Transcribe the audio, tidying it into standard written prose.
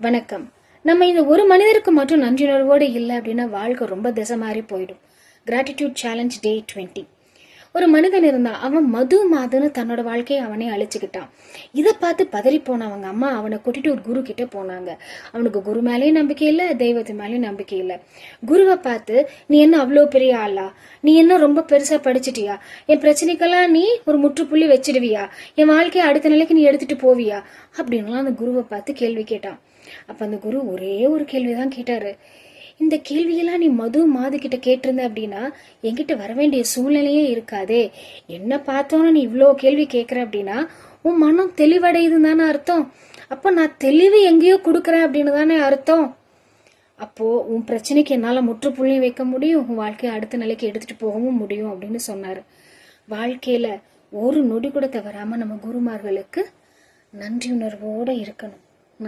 வணக்கம். நம்ம இந்த ஒரு மனிதருக்கு மட்டும் நன்றியுணர்வோடு இல்லை அப்படின்னா வாழ்க்கை ரொம்ப திசை மாறி போயிடும். கிராட்டிடியூட் சேலஞ்ச் டே 20. ஒரு மனிதன் இருந்தான். அவன் மாதுன்னு தன்னோட வாழ்க்கையை அவனே அழிச்சுக்கிட்டான். இதை பார்த்து பதறி போன அவங்க அம்மா அவனை கூட்டிட்டு ஒரு குரு கிட்ட போனாங்க. அவனுக்கு குரு மேலேயும் நம்பிக்கை இல்லை, தெய்வத்து மேலேயும் நம்பிக்கை இல்லை. குருவை பார்த்து, நீ என்ன அவ்வளோ பெரிய ஆளா, நீ என்ன ரொம்ப பெருசா படிச்சிட்டியா, என் பிரச்சனைக்கெல்லாம் நீ ஒரு முற்றுப்புள்ளி வச்சிடுவியா, என் வாழ்க்கையை அடுத்த நிலைக்கு நீ எடுத்துட்டு போவியா அப்படின்லாம் அந்த குருவை பார்த்து கேள்வி கேட்டான். அப்ப அந்த குரு ஒரே ஒரு கேள்விதான் கேட்டாரு. இந்த கேள்வியெல்லாம் நீ மாது கிட்ட கேட்டிருந்த அப்படின்னா என்கிட்ட வர வேண்டிய சூழ்நிலையே இருக்காதே. என்ன பார்த்தோன்னு நீ இவ்வளோ கேள்வி கேட்கற அப்படின்னா உன் மனம் தெளிவடையுதுன்னு தானே அர்த்தம். அப்போ நான் தெளிவு எங்கேயோ கொடுக்குறேன் அப்படின்னு தானே அர்த்தம். அப்போ உன் பிரச்சனைக்கு என்னால முற்றுப்புள்ளியும் வைக்க முடியும், உன் வாழ்க்கையை அடுத்த நிலைக்கு எடுத்துட்டு போகவும் முடியும் அப்படின்னு சொன்னாரு. வாழ்க்கையில ஒரு நொடி கூட தவறாம நம்ம குருமார்களுக்கு நன்றி உணர்வோட இருக்கணும்.